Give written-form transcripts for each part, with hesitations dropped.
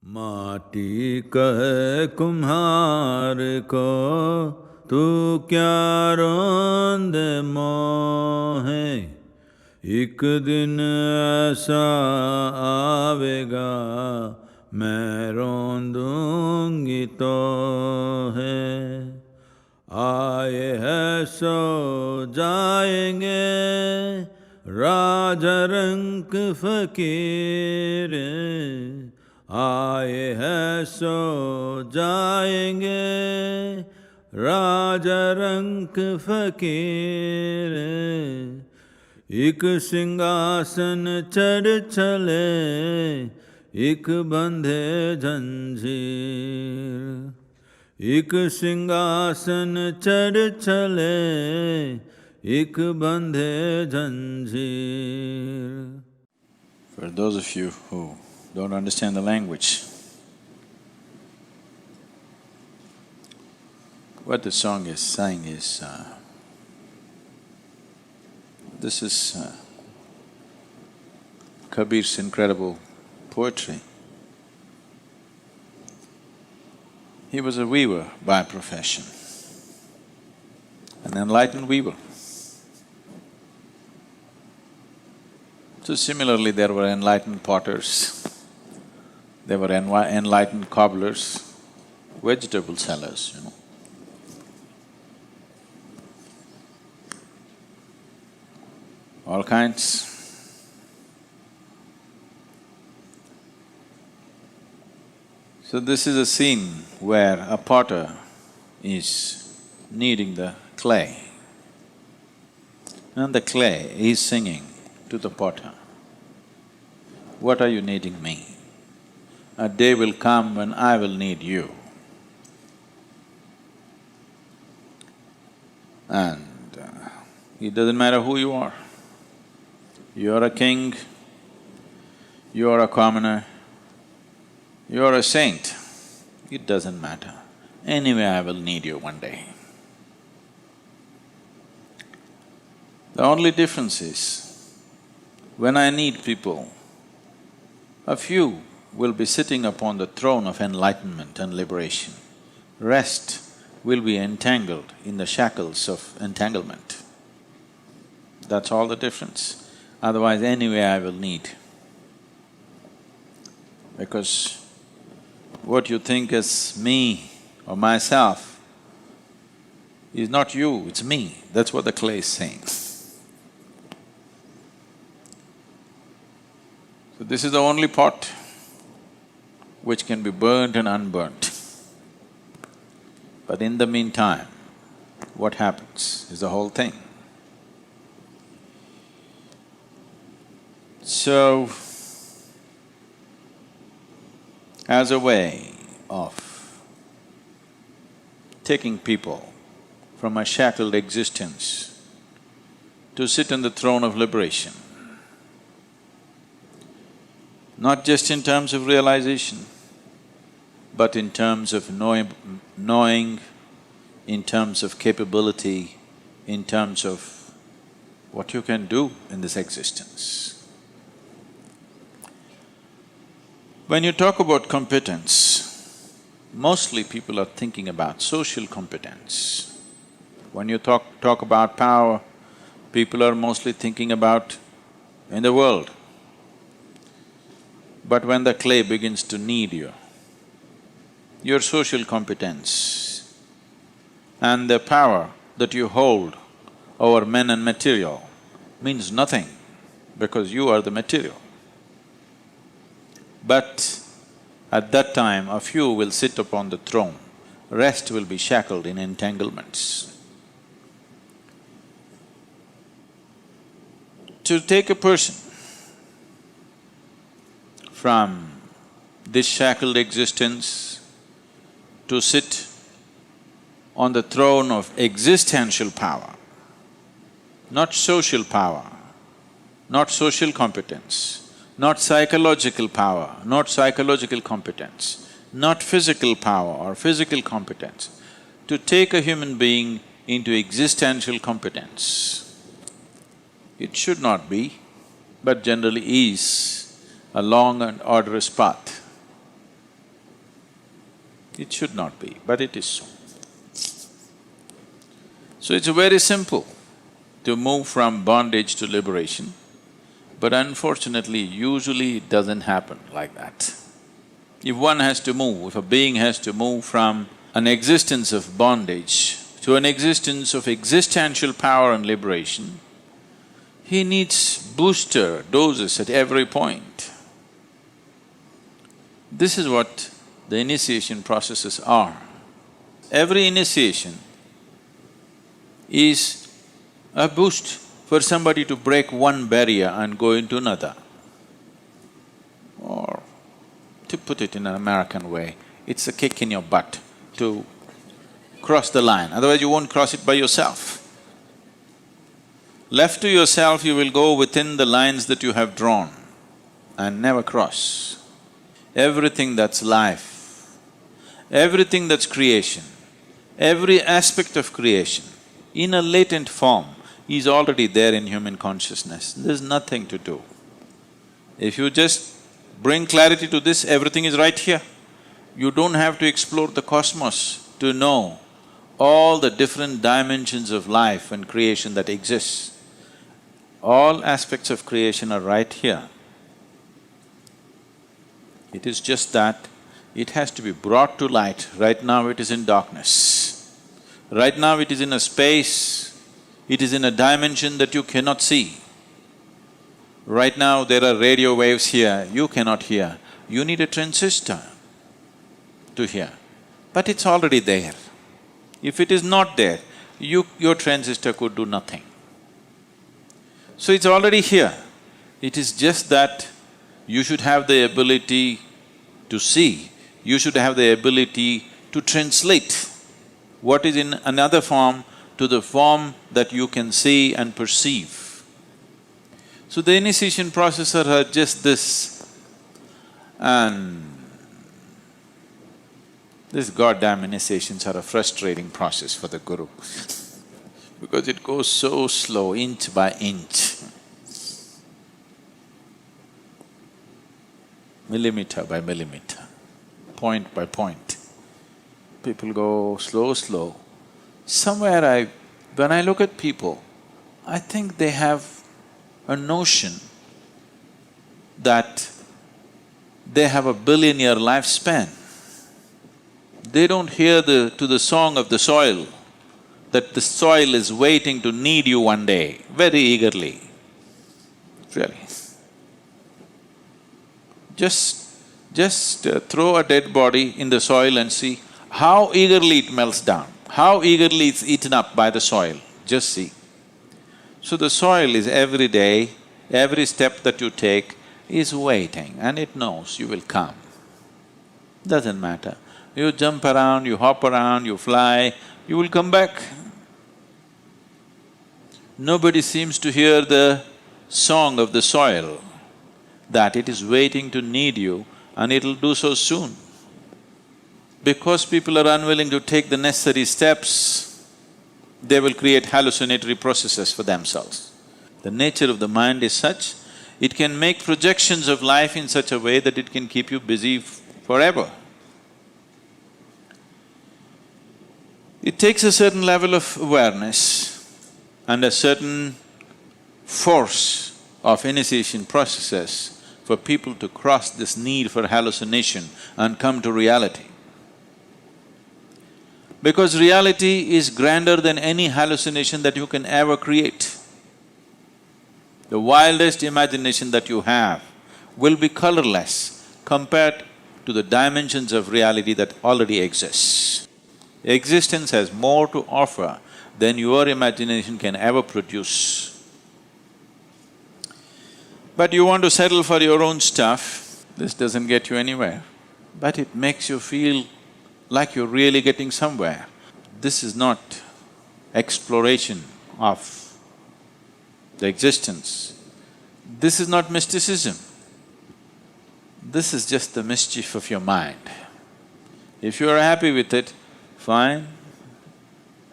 माटी कहे कुम्हार को तू क्या रोंदे मोहे, एक दिन ऐसा आवेगा मैं रोंदूंगी तो है। आए है सो जाएंगे राजा रंग फकीर, आए है सो जाएंगे राजा रंग फकीर। एक सिंहासन चढ़ चले एक बंधे जंजीर, एक सिंहासन चढ़ चले एक बंधे जंजीर। For those of you who don't understand the language, what the song is saying is, this is Kabir's incredible poetry. He was a weaver by profession, an enlightened weaver. So similarly, there were enlightened potters, there were enlightened cobblers, vegetable sellers, all kinds. So this is a scene where a potter is kneading the clay, and the clay is singing to the potter, "What are you kneading me? A day will come when I will need you." And it doesn't matter who you are. You're a king, you're a commoner, you're a saint, it doesn't matter. Anyway, I will need you one day. The only difference is, when I need people, a few will be sitting upon the throne of enlightenment and liberation. Rest will be entangled in the shackles of entanglement. That's all the difference. Otherwise, anyway I will need. Because what you think as me or myself is not you, it's me. That's what the clay is saying. So this is the only pot which can be burnt and unburnt. But in the meantime, what happens is the whole thing. So, as a way of taking people from a shackled existence to sit on the throne of liberation, not just in terms of realization, but in terms of knowing, in terms of capability, in terms of what you can do in this existence. When you talk about competence, mostly people are thinking about social competence. When you talk about power, people are mostly thinking about in the world. But when the clay begins to knead you, your social competence and the power that you hold over men and material means nothing, because you are the material. But at that time, a few will sit upon the throne, rest will be shackled in entanglements. To take a person from this shackled existence to sit on the throne of existential power, not social power, not social competence, not psychological power, not psychological competence, not physical power or physical competence, to take a human being into existential competence. It should not be, but generally is a long and arduous path. It should not be, but it is so. So it's very simple to move from bondage to liberation, but unfortunately, usually it doesn't happen like that. If one has to move, if a being has to move from an existence of bondage to an existence of existential power and liberation, he needs booster doses at every point. This is what the initiation processes are. Every initiation is a boost for somebody to break one barrier and go into another. Or to put it in an American way, it's a kick in your butt to cross the line, otherwise you won't cross it by yourself. Left to yourself, you will go within the lines that you have drawn and never cross. Everything that's life, everything that's creation, every aspect of creation, in a latent form, is already there in human consciousness. There's nothing to do. If you just bring clarity to this, everything is right here. You don't have to explore the cosmos to know all the different dimensions of life and creation that exists. All aspects of creation are right here. It is just that it has to be brought to light. Right now it is in darkness. Right now it is in a space, it is in a dimension that you cannot see. Right now there are radio waves here, you cannot hear. You need a transistor to hear, but it's already there. If it is not there, your transistor could do nothing. So it's already here. It is just that you should have the ability to see, you should have the ability to translate what is in another form to the form that you can see and perceive. So the initiation processes are just this, and these goddamn initiations are a frustrating process for the Guru because it goes so slow, inch by inch, millimeter by millimeter, point by point. People go slow. Somewhere when I look at people, I think they have a notion that they have a billion-year lifespan. They don't hear to the song of the soil, that the soil is waiting to need you one day, very eagerly, really. Just throw a dead body in the soil and see how eagerly it melts down, how eagerly it's eaten up by the soil, just see. So the soil is every day, every step that you take is waiting and it knows you will come. Doesn't matter. You jump around, you hop around, you fly, you will come back. Nobody seems to hear the song of the soil, that it is waiting to need you and it'll do so soon. Because people are unwilling to take the necessary steps, they will create hallucinatory processes for themselves. The nature of the mind is such, it can make projections of life in such a way that it can keep you busy forever. It takes a certain level of awareness and a certain force of initiation processes for people to cross this need for hallucination and come to reality. Because reality is grander than any hallucination that you can ever create. The wildest imagination that you have will be colorless compared to the dimensions of reality that already exists. Existence has more to offer than your imagination can ever produce. But you want to settle for your own stuff, this doesn't get you anywhere, but it makes you feel like you're really getting somewhere. This is not exploration of the existence. This is not mysticism. This is just the mischief of your mind. If you are happy with it, fine,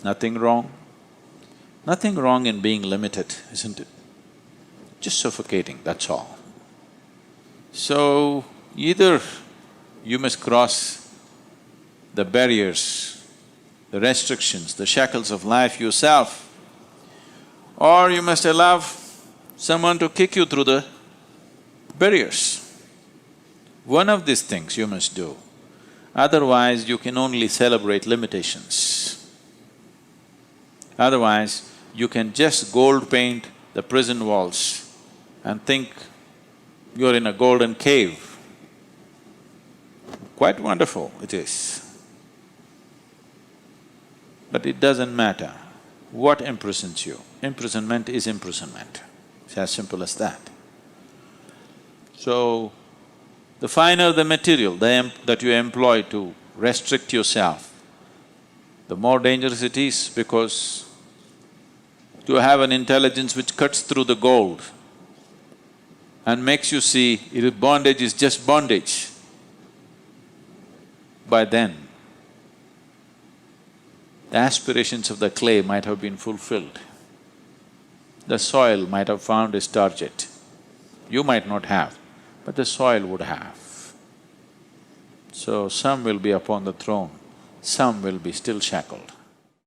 nothing wrong. Nothing wrong in being limited, isn't it? Just suffocating, that's all. So, either you must cross the barriers, the restrictions, the shackles of life yourself, or you must allow someone to kick you through the barriers. One of these things you must do, otherwise you can only celebrate limitations. Otherwise, you can just gold paint the prison walls and think you're in a golden cave. Quite wonderful it is. But it doesn't matter what imprisons you. Imprisonment is imprisonment. It's as simple as that. So, the finer the material that you employ to restrict yourself, the more dangerous it is, because you have an intelligence which cuts through the gold and makes you see bondage is just bondage. By then, the aspirations of the clay might have been fulfilled. The soil might have found its target. You might not have, but the soil would have. So some will be upon the throne, some will be still shackled.